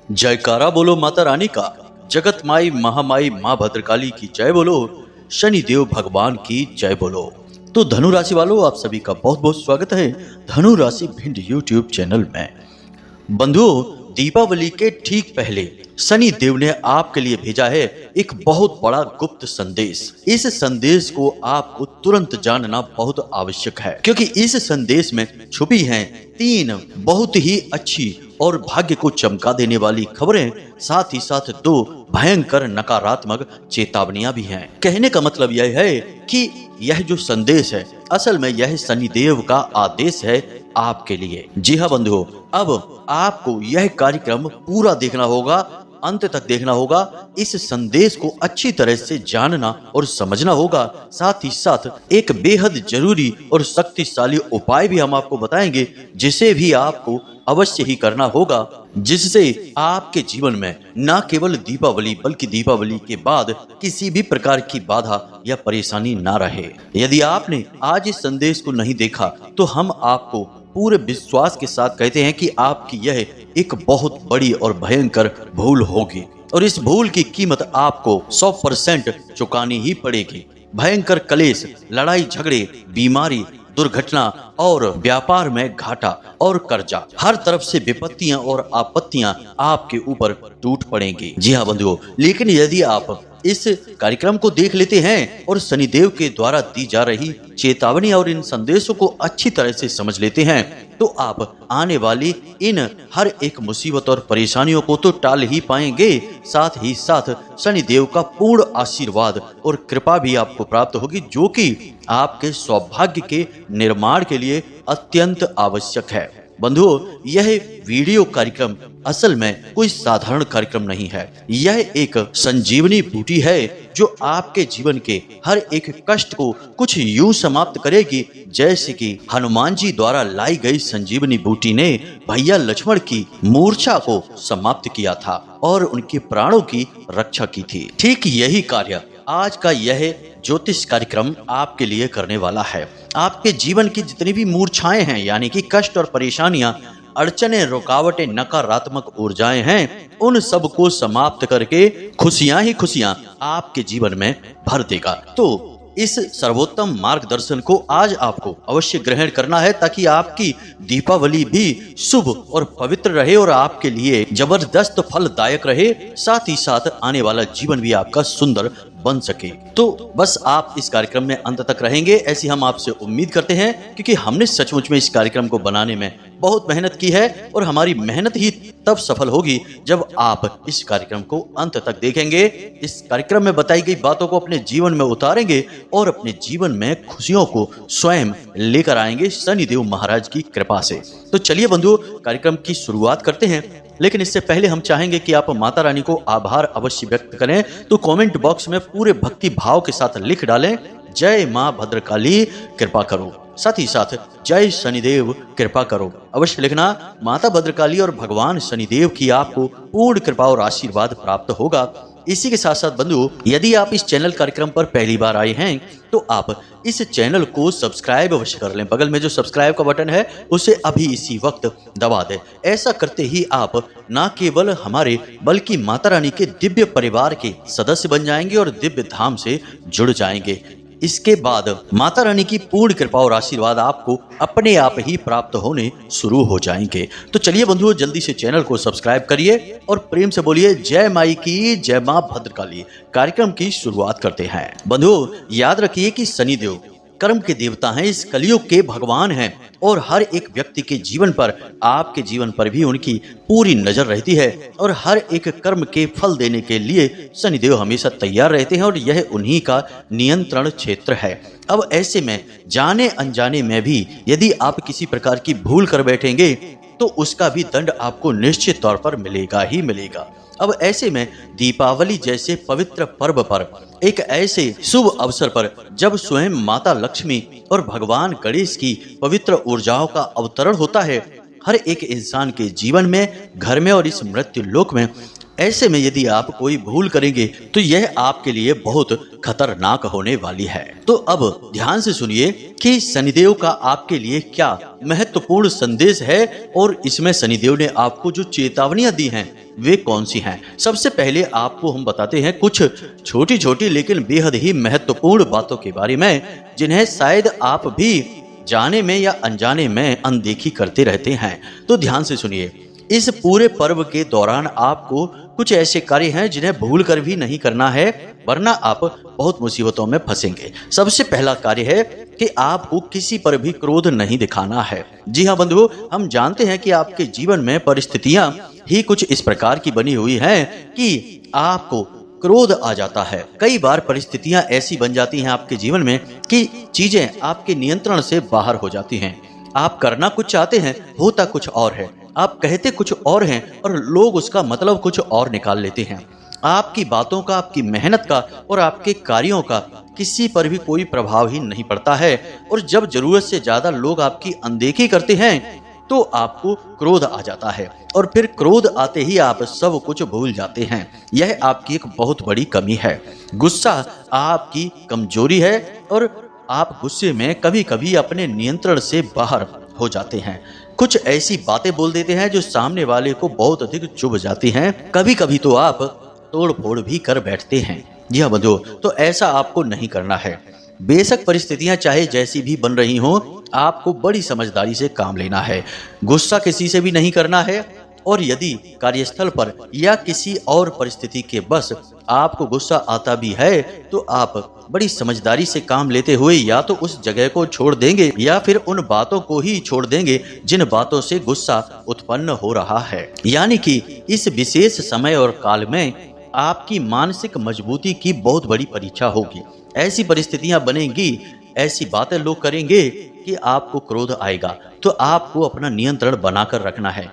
जयकारा बोलो माता रानी का। जगत माई महामाई माँ भद्रकाली की जय बोलो। शनिदेव भगवान की जय बोलो। तो धनु राशि वालों, आप सभी का बहुत बहुत स्वागत है धनु राशि भिंड यूट्यूब चैनल में। बंधुओं, दीपावली के ठीक पहले शनि देव ने आपके लिए भेजा है एक बहुत बड़ा गुप्त संदेश। इस संदेश को आपको तुरंत जानना बहुत आवश्यक है, क्योंकि इस संदेश में छुपी हैं 3 बहुत ही अच्छी और भाग्य को चमका देने वाली खबरें, साथ ही साथ 2 भयंकर नकारात्मक चेतावनियां भी हैं। कहने का मतलब यह है कि यह जो संदेश है, असल में यह शनिदेव का आदेश है आपके लिए। जी हाँ बंधुओं, अब आपको यह कार्यक्रम पूरा देखना होगा, अंत तक देखना होगा। इस संदेश को अच्छी तरह से जानना और समझना होगा। साथ ही साथ एक बेहद जरूरी और शक्तिशाली उपाय भी हम आपको बताएंगे, जिसे भी आपको अवश्य ही करना होगा, जिससे आपके जीवन में न केवल दीपावली बल्कि दीपावली के बाद किसी भी प्रकार की बाधा या परेशानी ना रहे। यदि आपने आज इस संदेश को नहीं देखा तो हम आपको पूरे विश्वास के साथ कहते हैं कि आपकी यह एक बहुत बड़ी और भयंकर भूल होगी, और इस भूल की कीमत आपको 100% चुकानी ही पड़ेगी। भयंकर कलेश, लड़ाई झगड़े, बीमारी, दुर्घटना और व्यापार में घाटा और कर्जा, हर तरफ से विपत्तियां और आपत्तियां आपके ऊपर टूट पड़ेंगी। जी हाँ बंधुओं, लेकिन यदि आप इस कार्यक्रम को देख लेते हैं और शनिदेव के द्वारा दी जा रही चेतावनी और इन संदेशों को अच्छी तरह से समझ लेते हैं, तो आप आने वाली इन हर एक मुसीबत और परेशानियों को तो टाल ही पाएंगे। साथ ही साथ शनिदेव का पूर्ण आशीर्वाद और कृपा भी आपको प्राप्त होगी, जो कि आपके सौभाग्य के निर्माण के लिए अत्यंत आवश्यक है। बंधुओं, यह वीडियो कार्यक्रम असल में कोई साधारण कार्यक्रम नहीं है। यह एक संजीवनी बूटी है जो आपके जीवन के हर एक कष्ट को कुछ यूं समाप्त करेगी, जैसे कि हनुमान जी द्वारा लाई गई संजीवनी बूटी ने भैया लक्ष्मण की मूर्छा को समाप्त किया था और उनके प्राणों की रक्षा की थी। ठीक यही कार्य आज का यह ज्योतिष कार्यक्रम आपके लिए करने वाला है। आपके जीवन की जितनी भी मूर्छाएं हैं, यानी कि कष्ट और परेशानियां, अड़चने, रुकावटें, नकारात्मक ऊर्जाएं हैं, उन सब को समाप्त करके खुशियां ही खुशियां आपके जीवन में भर देगा। तो इस सर्वोत्तम मार्गदर्शन को आज आपको अवश्य ग्रहण करना है, ताकि आपकी दीपावली भी शुभ और पवित्र रहे और आपके लिए जबरदस्त फलदायक रहे। साथ ही साथ आने वाला जीवन भी आपका सुंदर बन सके। तो बस आप इस कार्यक्रम में अंत तक रहेंगे, ऐसी हम आपसे उम्मीद करते हैं, क्योंकि हमने सचमुच में इस कार्यक्रम को बनाने में बहुत मेहनत की है, और हमारी मेहनत ही तब सफल होगी जब आप इस कार्यक्रम को अंत तक देखेंगे, इस कार्यक्रम में बताई गई बातों को अपने जीवन में उतारेंगे और अपने जीवन में खुशियों को स्वयं लेकर आएंगे शनिदेव महाराज की कृपा से। तो चलिए बंधुओं, कार्यक्रम की शुरुआत करते हैं। लेकिन इससे पहले हम चाहेंगे कि आप माता रानी को आभार अवश्य व्यक्त करें। तो कमेंट बॉक्स में पूरे भक्ति भाव के साथ लिख डालें, जय माँ भद्रकाली कृपा करो। साथ ही साथ जय शनिदेव कृपा करो अवश्य लिखना। माता भद्रकाली और भगवान शनिदेव की आपको पूर्ण कृपा और आशीर्वाद प्राप्त होगा। इसी के साथ साथ बंधुओं, यदि आप इस चैनल कार्यक्रम पर पहली बार आए हैं तो आप इस चैनल को सब्सक्राइब अवश्य कर लें। बगल में जो सब्सक्राइब का बटन है उसे अभी इसी वक्त दबा दें। ऐसा करते ही आप न केवल हमारे बल्कि माता रानी के दिव्य परिवार के सदस्य बन जाएंगे और दिव्य धाम से जुड़ जाएंगे। इसके बाद माता रानी की पूर्ण कृपा और आशीर्वाद आपको अपने आप ही प्राप्त होने शुरू हो जाएंगे। तो चलिए बंधुओं, जल्दी से चैनल को सब्सक्राइब करिए और प्रेम से बोलिए जय माई की, जय मां भद्रकाली। कार्यक्रम की शुरुआत करते हैं। बंधुओं, याद रखिए कि शनिदेव कर्म के देवता हैं, इस कलयुग के भगवान हैं, और हर एक व्यक्ति के जीवन पर, आपके जीवन पर भी उनकी पूरी नजर रहती है, और हर एक कर्म के फल देने के लिए शनिदेव हमेशा तैयार रहते हैं, और यह उन्हीं का नियंत्रण क्षेत्र है। अब ऐसे में जाने अनजाने में भी यदि आप किसी प्रकार की भूल कर बैठेंगे तो उसका भी दंड आपको निश्चित तौर पर मिलेगा ही मिलेगा। अब ऐसे में दीपावली जैसे पवित्र पर्व पर, एक ऐसे शुभ अवसर पर जब स्वयं माता लक्ष्मी और भगवान गणेश की पवित्र ऊर्जाओं का अवतरण होता है हर एक इंसान के जीवन में, घर में और इस मृत्यु लोक में, ऐसे में यदि आप कोई भूल करेंगे तो यह आपके लिए बहुत खतरनाक होने वाली है। तो अब ध्यान से सुनिए कि शनिदेव का आपके लिए क्या महत्वपूर्ण संदेश है, और इसमें शनिदेव ने आपको जो चेतावनियां दी हैं वे कौन सी हैं। सबसे पहले आपको हम बताते हैं कुछ छोटी छोटी लेकिन बेहद ही महत्वपूर्ण बातों के बारे में, जिन्हें शायद आप भी जाने में या अनजाने में अनदेखी करते रहते हैं। तो ध्यान से सुनिए, इस पूरे पर्व के दौरान आपको कुछ ऐसे कार्य हैं जिन्हें भूल कर भी नहीं करना है, वरना आप बहुत मुसीबतों में फंसेंगे। सबसे पहला कार्य है कि आपको किसी पर भी क्रोध नहीं दिखाना है। जी हाँ बंधुओं, हम जानते हैं कि आपके जीवन में परिस्थितियां ही कुछ इस प्रकार की बनी हुई हैं कि आपको क्रोध आ जाता है। कई बार परिस्थितियां ऐसी बन जाती हैं आपके जीवन में कि चीजें आपके नियंत्रण से बाहर हो जाती हैं। आप करना कुछ चाहते हैं, होता कुछ और है। आप कहते कुछ और हैं और लोग उसका मतलब कुछ और निकाल लेते हैं। आपकी बातों का, आपकी मेहनत का और आपके कार्यों का किसी पर भी कोई प्रभाव ही नहीं पड़ता है। और जब जरूरत से ज्यादा लोग आपकी अनदेखी करते हैं तो आपको क्रोध आ जाता है, और फिर क्रोध आते ही आप सब कुछ भूल जाते हैं। यह आपकी एक बहुत बड़ी कमी है। गुस्सा आपकी कमजोरी है और आप गुस्से में कभी कभी अपने नियंत्रण से बाहर हो जाते हैं। कुछ ऐसी बातें बोल देते हैं जो सामने वाले को बहुत अधिक चुभ जाती हैं। कभी कभी तो आप तोड़ फोड़ भी कर बैठते हैं। जी हाँ बंधुओं, तो ऐसा आपको नहीं करना है। बेशक परिस्थितियां चाहे जैसी भी बन रही हों, आपको बड़ी समझदारी से काम लेना है। गुस्सा किसी से भी नहीं करना है, और यदि कार्यस्थल पर या किसी और परिस्थिति के बस आपको गुस्सा आता भी है तो आप बड़ी समझदारी से काम लेते हुए या तो उस जगह को छोड़ देंगे या फिर उन बातों को ही छोड़ देंगे जिन बातों से गुस्सा उत्पन्न हो रहा है। यानी कि इस विशेष समय और काल में आपकी मानसिक मजबूती की बहुत बड़ी परीक्षा होगी। ऐसी परिस्थितियां बनेंगी, ऐसी बातें लोग करेंगे कि आपको क्रोध आएगा, तो आपको अपना नियंत्रण बनाकर रखना है।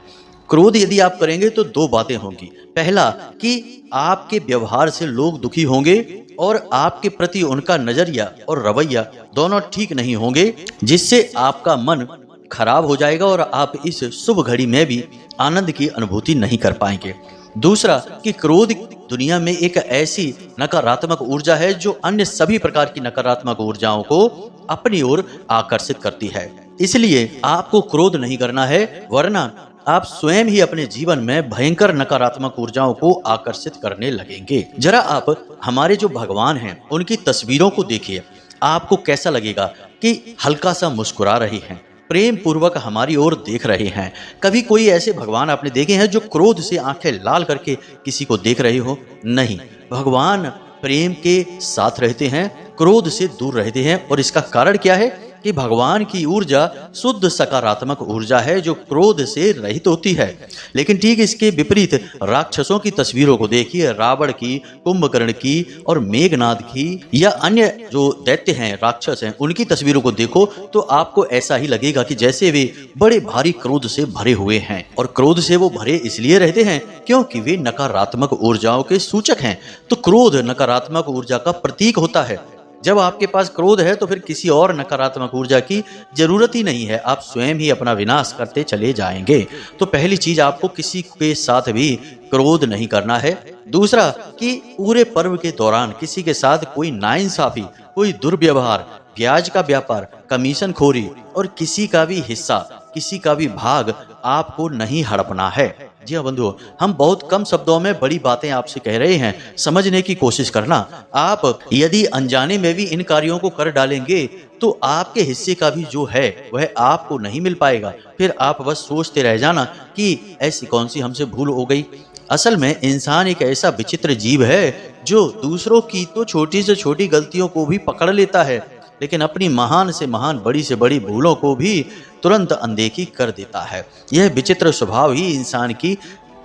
क्रोध यदि आप करेंगे तो दो बातें होंगी। पहला कि आपके व्यवहार से लोग दुखी होंगे और आपके प्रति उनका नजरिया और रवैया दोनों ठीक नहीं होंगे, जिससे आपका मन खराब हो जाएगा और आप इस शुभ घड़ी में भी आनंद की अनुभूति नहीं कर पाएंगे। दूसरा कि क्रोध दुनिया में एक ऐसी नकारात्मक ऊर्जा है जो अन्य सभी प्रकार की नकारात्मक ऊर्जाओं को अपनी ओर आकर्षित करती है। इसलिए आपको क्रोध नहीं करना है, वरना आप स्वयं ही अपने जीवन में भयंकर नकारात्मक ऊर्जाओं को आकर्षित करने लगेंगे। जरा आप हमारे जो भगवान हैं उनकी तस्वीरों को देखिए। आपको कैसा लगेगा कि हल्का सा मुस्कुरा रही हैं, प्रेम पूर्वक हमारी ओर देख रहे हैं। कभी कोई ऐसे भगवान आपने देखे हैं जो क्रोध से आंखें लाल करके किसी को देख रहे हो? नहीं, भगवान प्रेम के साथ रहते हैं, क्रोध से दूर रहते हैं। और इसका कारण क्या है कि भगवान की ऊर्जा शुद्ध सकारात्मक ऊर्जा है जो क्रोध से रहित होती है। लेकिन ठीक इसके विपरीत राक्षसों की तस्वीरों को देखिए, रावण की, कुंभकर्ण की और मेघनाद की, या अन्य जो दैत्य हैं, राक्षस हैं, उनकी तस्वीरों को देखो तो आपको ऐसा ही लगेगा कि जैसे वे बड़े भारी क्रोध से भरे हुए हैं। और क्रोध से वो भरे इसलिए रहते हैं क्योंकि वे नकारात्मक ऊर्जाओं के सूचक हैं। तो क्रोध नकारात्मक ऊर्जा का प्रतीक होता है। जब आपके पास क्रोध है तो फिर किसी और नकारात्मक ऊर्जा की जरूरत ही नहीं है, आप स्वयं ही अपना विनाश करते चले जाएंगे। तो पहली चीज, आपको किसी के साथ भी क्रोध नहीं करना है। दूसरा कि पूरे पर्व के दौरान किसी के साथ कोई नाइंसाफी, कोई दुर्व्यवहार, ब्याज का व्यापार, कमीशन खोरी और किसी का भी हिस्सा, किसी का भी भाग आपको नहीं हड़पना है। जी हाँ बंधुओं, हम बहुत कम शब्दों में बड़ी बातें आपसे कह रहे हैं, समझने की कोशिश करना। आप यदि अनजाने में भी इन कार्यों को कर डालेंगे तो आपके हिस्से का भी जो है वह आपको नहीं मिल पाएगा। फिर आप बस सोचते रह जाना कि ऐसी कौन सी हमसे भूल हो गई। असल में इंसान एक ऐसा विचित्र जीव है जो दूसरों की तो छोटी से छोटी गलतियों को भी पकड़ लेता है, लेकिन अपनी महान से महान, बड़ी से बड़ी भूलों को भी तुरंत अनदेखी कर देता है। यह विचित्र स्वभाव ही इंसान की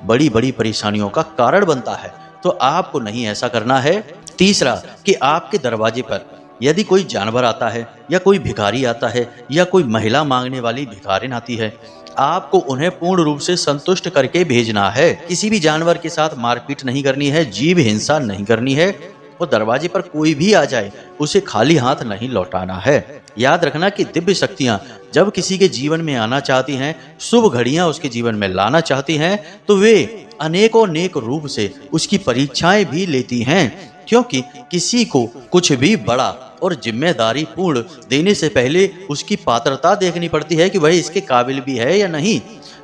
बड़ी बड़ी परेशानियों का कारण बनता है। तो आपको नहीं ऐसा करना है। तीसरा कि आपके दरवाजे पर यदि कोई जानवर आता है या कोई भिखारी आता है या कोई महिला मांगने वाली भिखारिन आती है, आपको उन्हें पूर्ण रूप से संतुष्ट करके भेजना है। किसी भी जानवर के साथ मारपीट नहीं करनी है, जीव हिंसा नहीं करनी है, और दरवाजे पर कोई भी आ जाए उसे खाली हाथ नहीं लौटाना है। याद रखना कि दिव्य शक्तियां जब किसी के जीवन में आना चाहती हैं, शुभ घड़ियां उसके जीवन में लाना चाहती हैं, तो वे अनेकों नेक रूप से उसकी परीक्षाएं भी लेती हैं। क्योंकि किसी को कुछ भी बड़ा और जिम्मेदारी पूर्ण देने से पहले उसकी पात्रता देखनी पड़ती है कि वह इसके काबिल भी है या नहीं।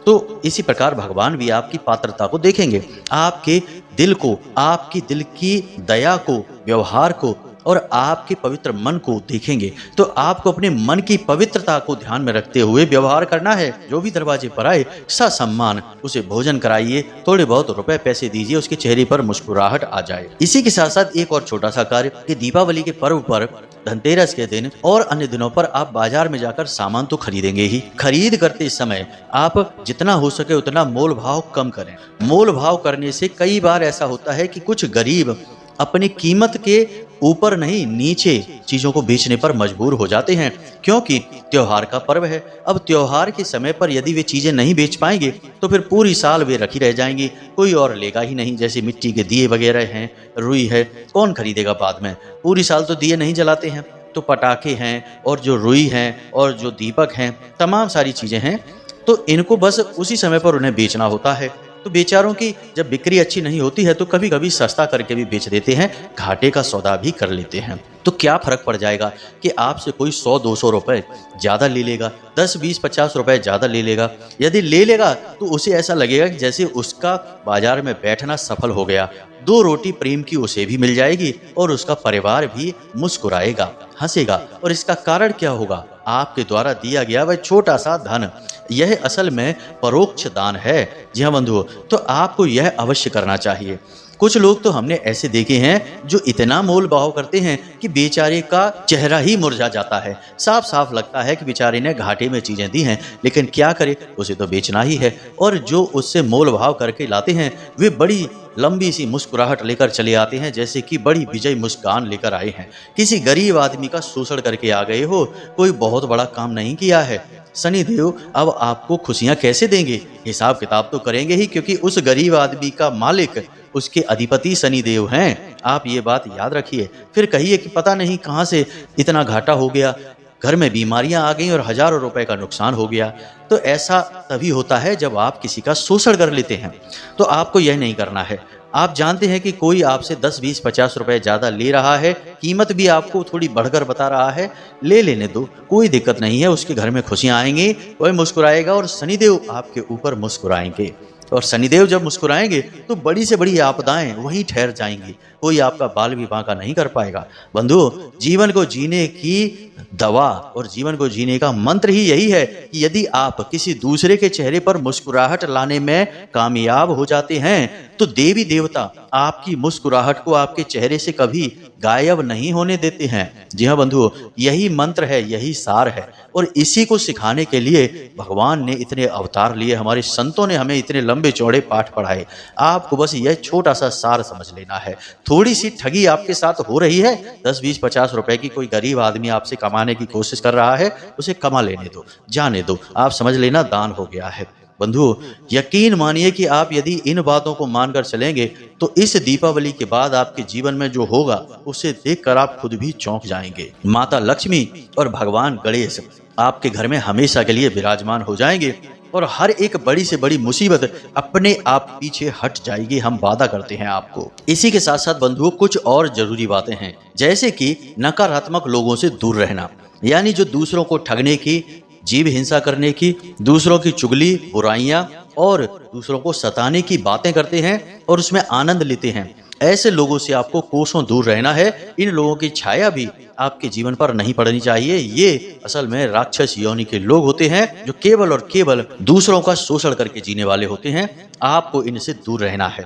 तो तो इसी प्रकार भगवान भी आपकी पात्रता को देखेंगे, आपके दिल को, आपकी दिल की दया को, व्यवहार को और आपके पवित्र मन को देखेंगे। तो आपको अपने मन की पवित्रता को ध्यान में रखते हुए व्यवहार करना है। जो भी दरवाजे पर आए ससम्मान उसे भोजन कराइए, थोड़े बहुत रुपए पैसे दीजिए, उसके चेहरे पर मुस्कुराहट आ जाए। इसी के साथ साथ एक और छोटा सा कार्य कि दीपावली के पर्व पर, धनतेरस के दिन और अन्य दिनों पर आप बाजार में जाकर सामान तो खरीदेंगे ही। खरीद करते समय आप जितना हो सके उतना मोल भाव कम करें। मोल भाव करने से कई बार ऐसा होता है कि कुछ गरीब अपनी कीमत के ऊपर नहीं नीचे चीजों को बेचने पर मजबूर हो जाते हैं, क्योंकि त्योहार का पर्व है। अब त्योहार के समय पर यदि वे चीजें नहीं बेच पाएंगे तो फिर पूरी साल वे रखी रह जाएंगी, कोई और लेगा ही नहीं। जैसे मिट्टी के दिए वगैरह हैं, रुई है, कौन खरीदेगा बाद में? पूरी साल तो दिए नहीं जलाते हैं। तो पटाखे हैं और जो रुई हैं और जो दीपक हैं, तमाम सारी चीजें हैं, तो इनको बस उसी समय पर उन्हें बेचना होता है। तो बेचारों की जब बिक्री अच्छी नहीं होती है तो कभी कभी सस्ता करके भी बेच देते हैं, घाटे का सौदा भी कर लेते हैं। तो क्या फर्क पड़ जाएगा कि आपसे कोई 100-200 रुपए ज़्यादा ले लेगा, 10-20-50 रुपए ज़्यादा ले लेगा। यदि ले लेगा तो उसे ऐसा लगेगा कि जैसे उसका बाजार में बैठना सफल हो गया, 2 रोटी प्रेम की उसे भी मिल जाएगी और उसका परिवार भी मुस्कुराएगा, हंसेगा। और इसका कारण क्या होगा? आपके द्वारा दिया गया वह छोटा सा धन। यह असल में परोक्ष दान है। जी हाँ बंधुओं, तो आपको यह अवश्य करना चाहिए। कुछ लोग तो हमने ऐसे देखे हैं जो इतना मोल भाव करते हैं कि बेचारे का चेहरा ही मुरझा जाता है। साफ साफ लगता है कि बेचारे ने घाटे में चीजें दी हैं, लेकिन क्या करे, उसे तो बेचना ही है। और जो उससे मोल भाव करके लाते हैं वे बड़ी लंबी सी मुस्कुराहट लेकर चले आते हैं, जैसे कि बड़ी विजय मुस्कान लेकर आए हैं। किसी गरीब आदमी का शोषण करके आ गए हो, कोई बहुत बड़ा काम नहीं किया है। शनिदेव अब आपको खुशियां कैसे देंगे? हिसाब किताब तो करेंगे ही, क्योंकि उस गरीब आदमी का मालिक, उसके अधिपति शनिदेव हैं। आप ये बात याद रखिए। फिर कहिए कि पता नहीं कहां से इतना घाटा हो गया, घर में बीमारियां आ गई और हजारों रुपए का नुकसान हो गया। तो ऐसा तभी होता है जब आप किसी का शोषण कर लेते हैं। तो आपको यह नहीं करना है। आप जानते हैं कि कोई आपसे 10, 20, 50 रुपए ज़्यादा ले रहा है, कीमत भी आपको थोड़ी बढ़कर बता रहा है, ले लेने दो, कोई दिक्कत नहीं है। उसके घर में खुशियां आएंगी, वह मुस्कुराएगा और शनिदेव आपके ऊपर मुस्कुराएंगे। और शनिदेव जब मुस्कुराएंगे तो बड़ी से बड़ी आपदाएं वहीं ठहर जाएंगी, कोई आपका बाल भी बांका नहीं कर पाएगा। बंधु, जीवन को जीने की दवा और जीवन को जीने का मंत्र ही यही है कि यदि आप किसी दूसरे के चेहरे पर मुस्कुराहट लाने में कामयाब हो जाते हैं तो देवी देवता आपकी मुस्कुराहट को आपके चेहरे से कभी गायब नहीं होने देते हैं। जी हाँ बंधुओं, यही मंत्र है, यही सार है। और इसी को सिखाने के लिए भगवान ने इतने अवतार लिए, हमारे संतों ने हमें इतने लंबे चौड़े पाठ पढ़ाए। आपको बस यह छोटा सा सार समझ लेना है। थोड़ी सी ठगी आपके साथ हो रही है, 10, 20, 50 रुपए की कोई गरीब आदमी आपसे कमाने की कोशिश कर रहा है, उसे कमा लेने दो, जाने दो। आप समझ लेना दान हो गया है। बंधुओं, यकीन मानिए कि आप यदि इन बातों को मानकर चलेंगे तो इस दीपावली के बाद आपके जीवन में जो होगा उसे देखकर आप खुद भी चौंक जाएंगे। माता लक्ष्मी और भगवान गणेश आपके घर में हमेशा के लिए विराजमान हो जाएंगे और हर एक बड़ी से बड़ी मुसीबत अपने आप पीछे हट जाएगी। हम वादा करते हैं आपको। इसी के साथ साथ बंधुओं, कुछ और जरूरी बातें हैं, जैसे कि नकारात्मक लोगों से दूर रहना, यानी जो दूसरों को ठगने की, जीव हिंसा करने की, दूसरों की चुगली, बुराइयां और दूसरों को सताने की बातें करते हैं और उसमें आनंद लेते हैं, ऐसे लोगों से आपको कोसों दूर रहना है। इन लोगों की छाया भी आपके जीवन पर नहीं पड़नी चाहिए। ये असल में राक्षस योनि के लोग होते हैं जो केवल और केवल दूसरों का शोषण करके जीने वाले होते हैं। आपको इनसे दूर रहना है।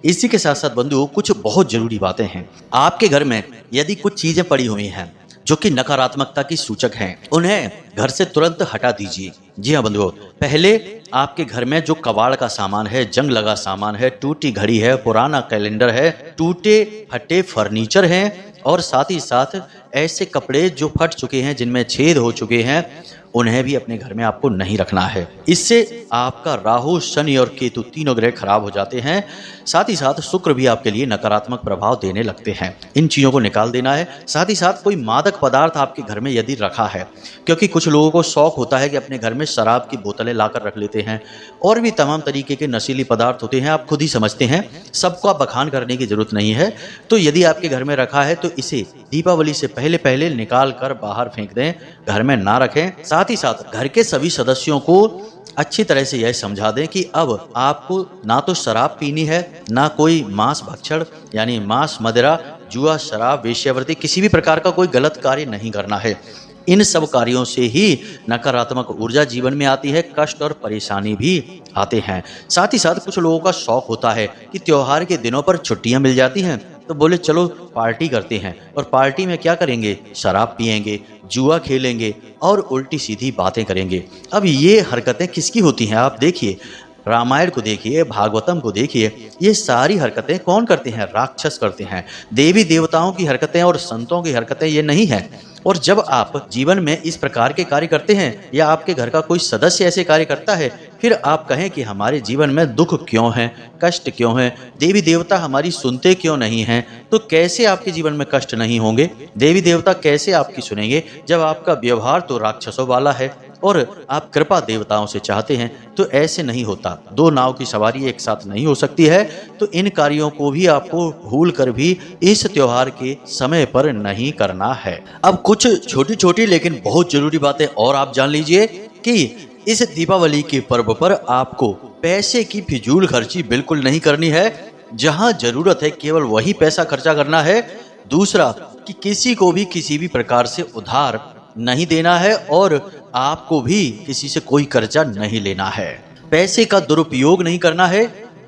इसी के साथ साथ बंधुओं, कुछ बहुत जरूरी बातें हैं। आपके घर में यदि कुछ चीजें पड़ी हुई हैं जो कि नकारात्मकता की सूचक हैं, उन्हें घर से तुरंत हटा दीजिए। जी हाँ बंधुओं, पहले आपके घर में जो कबाड़ का सामान है, जंग लगा सामान है, टूटी घड़ी है, पुराना कैलेंडर है, टूटे फटे फर्नीचर हैं और साथ ही साथ ऐसे कपड़े जो फट चुके हैं, जिनमें छेद हो चुके हैं, उन्हें भी अपने घर में आपको नहीं रखना है। इससे आपका राहु, शनि और केतु तीनों ग्रह खराब हो जाते हैं। साथ ही साथ शुक्र भी आपके लिए नकारात्मक प्रभाव देने लगते हैं। इन चीज़ों को निकाल देना है। साथ ही साथ कोई मादक पदार्थ आपके घर में यदि रखा है, क्योंकि कुछ लोगों को शौक होता है कि अपने घर में शराब की बोतलें लाकर रख लेते हैं और भी तमाम तरीके के नशीली पदार्थ होते हैं, आप खुद ही समझते हैं, सबको आप बखान करने की जरूरत नहीं है। तो यदि आपके घर में रखा है तो इसे दीपावली से पहले पहले निकाल कर बाहर फेंक दें, घर में ना रखें। साथ साथ ही साथ घर के सभी सदस्यों को अच्छी तरह से यह समझा दें कि अब आपको ना तो शराब पीनी है, ना कोई मांस भक्षण यानी मांस, मदिरा, जुआ, शराब, वेश्यावृत्ति, किसी भी प्रकार का कोई गलत कार्य नहीं करना है। इन सब कार्यों से ही नकारात्मक ऊर्जा जीवन में आती है, कष्ट और परेशानी भी आते हैं। साथ ही साथ कुछ लोगों का शौक होता है कि त्योहार के दिनों पर छुट्टियां मिल जाती हैं तो बोले चलो पार्टी करते हैं, और पार्टी में क्या करेंगे, शराब पिएंगे, जुआ खेलेंगे और उल्टी सीधी बातें करेंगे। अब ये हरकतें किसकी होती हैं? आप देखिए, रामायण को देखिए, भागवतम को देखिए, ये सारी हरकतें कौन करते हैं? राक्षस करते हैं। देवी देवताओं की हरकतें और संतों की हरकतें ये नहीं है। और जब आप जीवन में इस प्रकार के कार्य करते हैं या आपके घर का कोई सदस्य ऐसे कार्य करता है, फिर आप कहें कि हमारे जीवन में दुख क्यों है, कष्ट क्यों है, देवी देवता हमारी सुनते क्यों नहीं हैं, तो कैसे आपके जीवन में कष्ट नहीं होंगे? देवी देवता कैसे आपकी सुनेंगे जब आपका व्यवहार तो राक्षसों वाला है और आप कृपा देवताओं से चाहते हैं? तो ऐसे नहीं होता। दो नाव की सवारी एक साथ नहीं हो सकती है। तो इन कार्यों को भी आपको भूल कर भी इस त्योहार के समय पर नहीं करना है। अब कुछ छोटी छोटी लेकिन बहुत जरूरी बातें और आप जान लीजिए कि इस दीपावली के पर्व पर आपको पैसे की फिजूल खर्ची बिल्कुल नहीं करनी है। जहां जरूरत है केवल वही पैसा खर्चा करना है। दूसरा कि किसी को भी किसी भी प्रकार से उधार नहीं देना है और आपको भी किसी से कोई कर्जा नहीं लेना है। पैसे का दुरुपयोग नहीं करना है,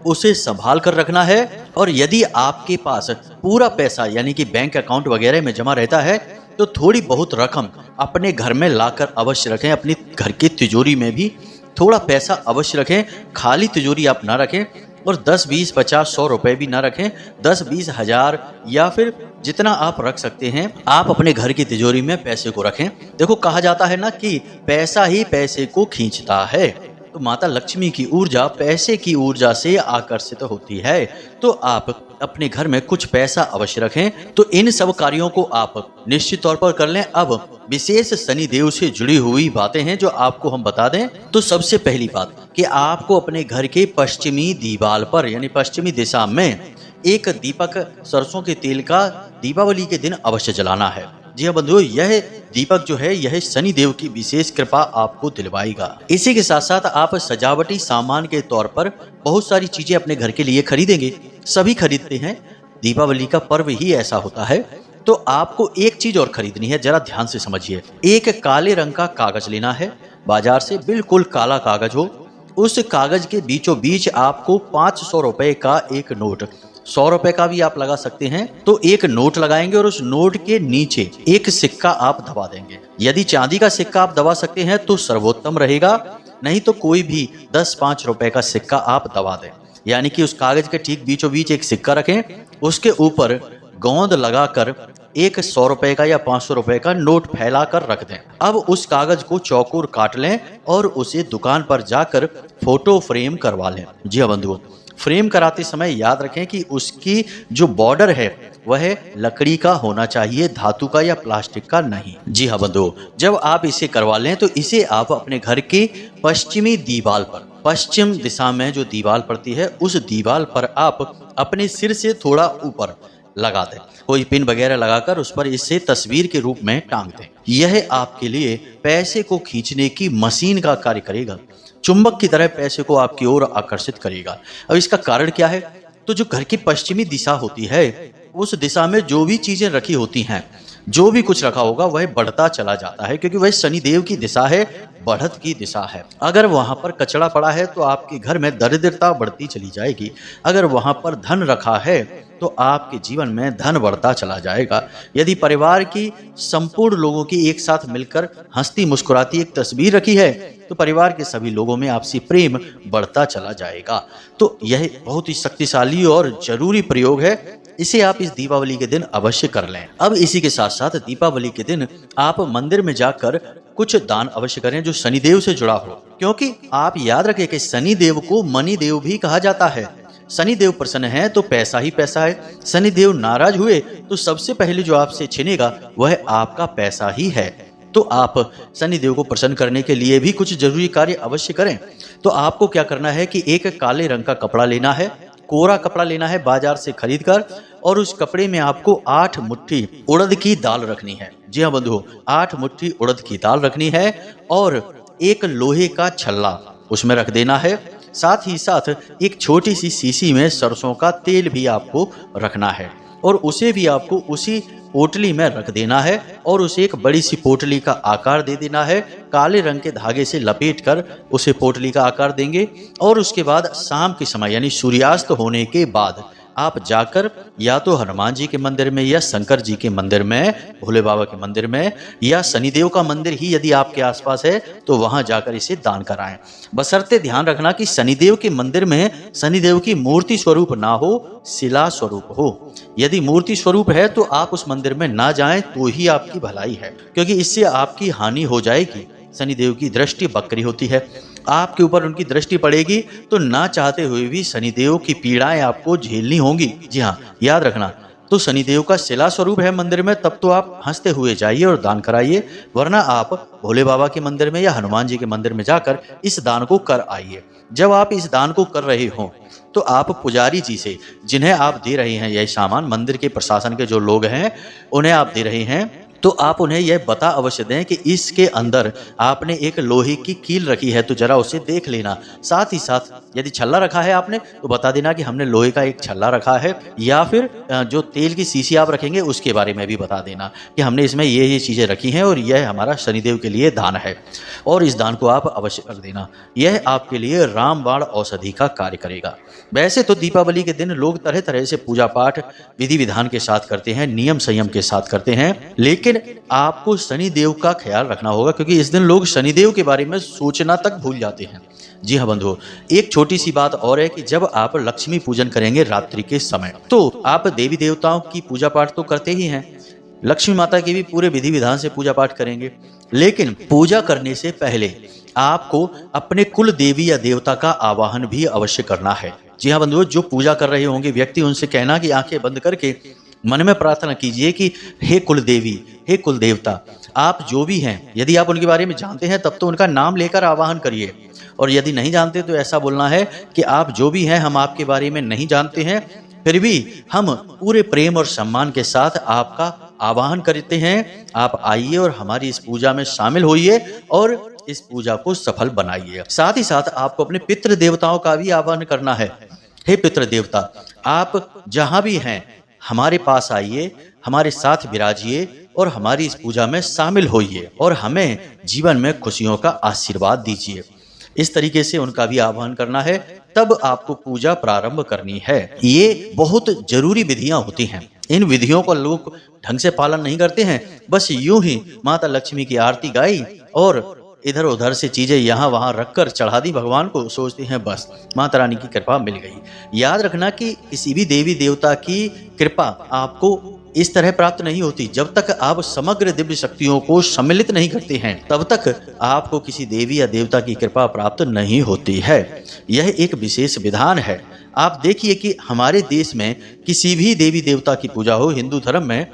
उसे संभाल कर रखना है। और यदि आपके पास पूरा पैसा यानी कि बैंक अकाउंट वगैरह में जमा रहता है तो थोड़ी बहुत रकम अपने घर में लाकर अवश्य रखें। अपनी घर की तिजोरी में भी थोड़ा पैसा अवश्य रखें। खाली तिजोरी आप ना रखें और 10, 20, 50, 100 रुपए भी ना रखें। 10, 20 हजार या फिर जितना आप रख सकते हैं आप अपने घर की तिजोरी में पैसे को रखें। देखो, कहा जाता है ना कि पैसा ही पैसे को खींचता है। तो माता लक्ष्मी की ऊर्जा पैसे की ऊर्जा से आकर्षित होती है। तो आप अपने घर में कुछ पैसा अवश्य रखें। तो इन सब कार्यों को आप निश्चित तौर पर कर लें। अब विशेष शनि देव से जुड़ी हुई बातें हैं जो आपको हम बता दें। तो सबसे पहली बात कि आपको अपने घर के पश्चिमी दीवार पर यानी पश्चिमी दिशा में एक दीपक सरसों के तेल का दीपावली के दिन अवश्य जलाना है। जी हाँ बंधुओं, यह दीपक जो है यह शनि देव की विशेष कृपा आपको दिलवाएगा। इसी के साथ साथ आप सजावटी सामान के तौर पर बहुत सारी चीजें अपने घर के लिए खरीदेंगे। सभी खरीदते हैं, दीपावली का पर्व ही ऐसा होता है। तो आपको एक चीज और खरीदनी है, जरा ध्यान से समझिए। एक काले रंग का कागज लेना है बाजार से, बिल्कुल काला कागज हो। उस कागज के बीचों बीच आपको 500 रुपए का एक नोट, 100 रुपए का भी आप लगा सकते हैं, तो एक नोट लगाएंगे और उस नोट के नीचे एक सिक्का आप दबा देंगे। यदि चांदी का सिक्का आप दबा सकते हैं तो सर्वोत्तम रहेगा, नहीं तो कोई भी 10, 5 रुपए का सिक्का आप दबा दें। यानी कि उस कागज के ठीक बीचों बीच एक सिक्का रखें, उसके ऊपर गोंद लगाकर एक 100 रुपए का या 500 रुपए का नोट फैला कर रख दें। अब उस कागज को चौकोर काट लें और उसे दुकान पर जाकर फोटो फ्रेम करवा लें। जी हाँ बंधुओं, फ्रेम कराते समय याद रखें कि उसकी जो बॉर्डर है वह लकड़ी का होना चाहिए, धातु का या प्लास्टिक का नहीं। जी हाँ बंधुओं, जब आप इसे करवा लें तो इसे आप अपने घर के पश्चिमी दीवार पर, पश्चिम दिशा में जो दीवार पड़ती है उस दीवार पर आप अपने सिर से थोड़ा ऊपर लगा दें। कोई पिन वगैरह लगाकर उस पर इसे तस्वीर के रूप में टांग दें। यह आपके लिए पैसे को खींचने की मशीन का कार्य करेगा, चुंबक की तरह पैसे को आपकी ओर आकर्षित करेगा। अब इसका कारण क्या है? तो जो घर की पश्चिमी दिशा होती है उस दिशा में जो भी चीजें रखी होती हैं, जो भी कुछ रखा होगा वह बढ़ता चला जाता है, क्योंकि वह शनिदेव की दिशा है, बढ़त की दिशा है। अगर वहां पर कचरा पड़ा है तो आपके घर में दरिद्रता बढ़ती चली जाएगी। अगर वहां पर धन रखा है तो आपके जीवन में धन बढ़ता चला जाएगा। यदि परिवार की संपूर्ण लोगों की एक साथ मिलकर हंसती मुस्कुराती एक तस्वीर रखी है तो परिवार के सभी लोगों में आपसी प्रेम बढ़ता चला जाएगा। तो यह बहुत ही शक्तिशाली और जरूरी प्रयोग है, इसे आप इस दीपावली के दिन अवश्य कर लें। अब इसी के साथ साथ दीपावली के दिन आप मंदिर में जाकर कुछ दान अवश्य करें जो शनिदेव से जुड़ा हो, क्योंकि आप याद रखें कि शनिदेव को मणिदेव भी कहा जाता है। शनिदेव प्रसन्न है तो पैसा ही पैसा है, शनिदेव नाराज हुए तो सबसे पहले जो आपसे छिनेगा वह आपका पैसा ही है। तो आप शनिदेव को प्रसन्न करने के लिए भी कुछ जरूरी कार्य अवश्य करें। तो आपको क्या करना है कि एक काले रंग का कपड़ा लेना है, कोरा कपड़ा लेना है बाजार से खरीद कर, और उस कपड़े में आपको 8 मुट्ठी उड़द की दाल रखनी है। जी हाँ बंधुओं, 8 मुट्ठी उड़द की दाल रखनी है और एक लोहे का छल्ला उसमें रख देना है। साथ ही साथ एक छोटी सी शीशी में सरसों का तेल भी आपको रखना है और उसे भी आपको उसी पोटली में रख देना है और उसे एक बड़ी सी पोटली का आकार दे देना है। काले रंग के धागे से लपेट कर उसे पोटली का आकार देंगे और उसके बाद शाम के समय यानी सूर्यास्त होने के बाद आप जाकर या तो हनुमान जी के मंदिर में या शंकर जी के मंदिर में, भोले बाबा के मंदिर में या शनिदेव का मंदिर ही यदि आपके आसपास है तो वहां जाकर इसे दान कराएं। बशर्ते ध्यान रखना कि शनिदेव के मंदिर में शनिदेव की मूर्ति स्वरूप ना हो, शिला स्वरूप हो। यदि मूर्ति स्वरूप है तो आप उस मंदिर में ना जाएं तो ही आपकी भलाई है, क्योंकि इससे आपकी हानि हो जाएगी। शनिदेव की दृष्टि बकरी होती है, आपके ऊपर उनकी दृष्टि पड़ेगी तो ना चाहते हुए भी शनिदेव की पीड़ाएं आपको झेलनी होंगी। जी हाँ, याद रखना। तो शनिदेव का शिला स्वरूप है मंदिर में, तब तो आप हंसते हुए जाइए और दान कराइए, वरना आप भोले बाबा के मंदिर में या हनुमान जी के मंदिर में जाकर इस दान को कर आइए। जब आप इस दान को कर रहे हो तो आप पुजारी जी से, जिन्हें आप दे रहे हैं यह सामान, मंदिर के प्रशासन के जो लोग हैं उन्हें आप दे रहे हैं, तो आप उन्हें यह बता अवश्य दें कि इसके अंदर आपने एक लोहे की कील रखी है तो जरा उसे देख लेना। साथ ही साथ यदि छल्ला रखा है आपने तो बता देना कि हमने लोहे का एक छल्ला रखा है, या फिर जो तेल की शीशी आप रखेंगे उसके बारे में भी बता देना कि हमने इसमें ये चीज़ें रखी हैं और यह हमारा शनिदेव के लिए दान है और इस दान को आप अवश्य कर देना। यह आपके लिए रामबाण औषधि का कार्य करेगा। वैसे तो दीपावली के दिन लोग तरह तरह से पूजा पाठ विधि विधान के साथ करते हैं, नियम संयम के साथ करते हैं, लेकिन आपको शनिदेव का ख्याल रखना होगा, क्योंकि इस दिन लोग शनिदेव के बारे में सोचना तक भूल जाते हैं। जी हाँ बंधुओं, एक छोटी सी बात और है कि जब आप लक्ष्मी पूजन करेंगे रात्रि के समय तो आप देवी देवताओं की पूजा पाठ तो करते ही हैं, लक्ष्मी माता की भी पूरे विधि विधान से पूजा पाठ करेंगे, लेकिन पूजा करने से पहले आपको अपने कुल देवी या देवता का आवाहन भी अवश्य करना है। जी हाँ बंधुओं, जो पूजा कर रहे होंगे व्यक्ति, उनसे कहना कि आंखें बंद करके मन में प्रार्थना कीजिए कि हे कुल देवी, हे कुल देवता, आप जो भी हैं, यदि आप उनके बारे में जानते हैं तब तो उनका नाम लेकर आवाहन करिए, और यदि नहीं जानते तो ऐसा बोलना है कि आप जो भी हैं हम आपके बारे में नहीं जानते हैं, फिर भी हम पूरे प्रेम और सम्मान के साथ आपका आवाहन करते हैं। आप आइए और हमारी इस पूजा में शामिल होइए और इस पूजा को सफल बनाइए। साथ ही साथ आपको अपने पितृ देवताओं का भी आह्वान करना है। हे पितृ देवता, आप जहां भी हैं हमारे पास आइए, हमारे साथ विराजिए और हमारी इस पूजा में शामिल होइए और हमें जीवन में खुशियों का आशीर्वाद दीजिए। इस तरीके से उनका भी आह्वान करना है, तब आपको पूजा प्रारंभ करनी है। ये बहुत जरूरी विधियां होती हैं, इन विधियों को लोग ढंग से पालन नहीं करते हैं, बस यूं ही माता लक्ष्मी की आरती गाई और इधर उधर से चीजें यहाँ वहां रखकर चढ़ा दी भगवान को, सोचते हैं बस माता रानी की कृपा मिल गई। याद रखना कि किसी भी देवी देवता की कृपा आपको इस तरह प्राप्त नहीं होती, जब तक आप समग्र दिव्य शक्तियों को सम्मिलित नहीं करते हैं तब तक आपको किसी देवी या देवता की कृपा प्राप्त नहीं होती है। यह एक विशेष विधान है। आप देखिए कि हमारे देश में किसी भी देवी देवता की पूजा हो, हिंदू धर्म में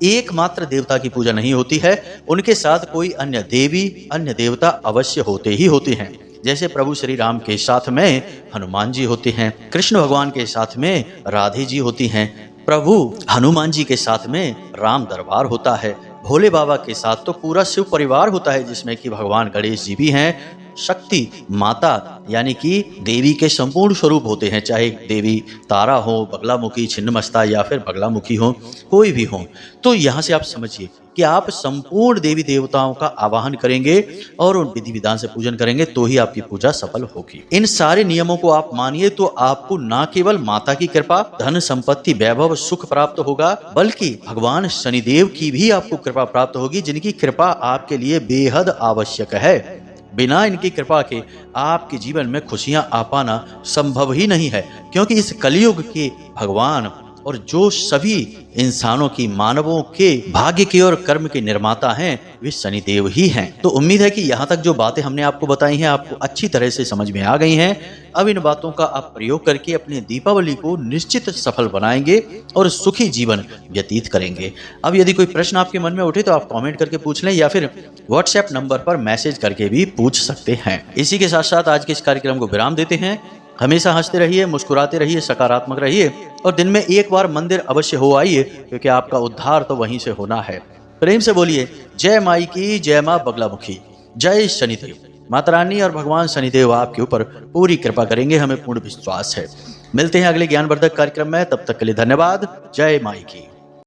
एकमात्र देवता की पूजा नहीं होती है, उनके साथ कोई अन्य देवी अन्य देवता अवश्य होते ही होते हैं। जैसे प्रभु श्री राम के साथ में हनुमान जी होते हैं, कृष्ण भगवान के साथ में राधे जी होती हैं, प्रभु हनुमान जी के साथ में राम दरबार होता है, भोले बाबा के साथ तो पूरा शिव परिवार होता है, जिसमें कि भगवान गणेश जी भी हैं, शक्ति माता यानी कि देवी के संपूर्ण स्वरूप होते हैं, चाहे देवी तारा हो, बगलामुखी, छिन्नमस्ता या फिर बगलामुखी हो, कोई भी हो। तो यहाँ से आप समझिए कि आप संपूर्ण देवी देवताओं का आवाहन करेंगे और उन विधि विधान से पूजन करेंगे तो ही आपकी पूजा सफल होगी। इन सारे नियमों को आप मानिए तो आपको न केवल माता की कृपा, धन संपत्ति, वैभव, सुख प्राप्त होगा, बल्कि भगवान शनिदेव की भी आपको कृपा प्राप्त होगी, जिनकी कृपा आपके लिए बेहद आवश्यक है। बिना इनकी कृपा के आपके जीवन में खुशियां आ पाना संभव ही नहीं है, क्योंकि इस कलयुग के भगवान और जो सभी इंसानों की, मानवों के भाग्य के और कर्म के निर्माता हैं, वे शनिदेव ही हैं। तो उम्मीद है कि यहाँ तक जो बातें हमने आपको बताई हैं आपको अच्छी तरह से समझ में आ गई हैं। अब इन बातों का आप प्रयोग करके अपने दीपावली को निश्चित सफल बनाएंगे और सुखी जीवन व्यतीत करेंगे। अब यदि कोई प्रश्न आपके मन में उठे तो आप कमेंट करके पूछ लें या फिर व्हाट्सएप नंबर पर मैसेज करके भी पूछ सकते हैं। इसी के साथ साथ आज के इस कार्यक्रम को विराम देते हैं। हमेशा हंसते रहिए, मुस्कुराते रहिए, सकारात्मक रहिए और दिन में एक बार मंदिर अवश्य हो आइए, क्योंकि आपका उद्धार तो वहीं से होना है। प्रेम से बोलिए जय माई की, जय माँ बगलामुखी, जय शनिदेव। माता रानी और भगवान शनिदेव आपके ऊपर पूरी कृपा करेंगे, हमें पूर्ण विश्वास है। मिलते हैं अगले ज्ञानवर्धक कार्यक्रम में, तब तक के लिए धन्यवाद। जय माई की।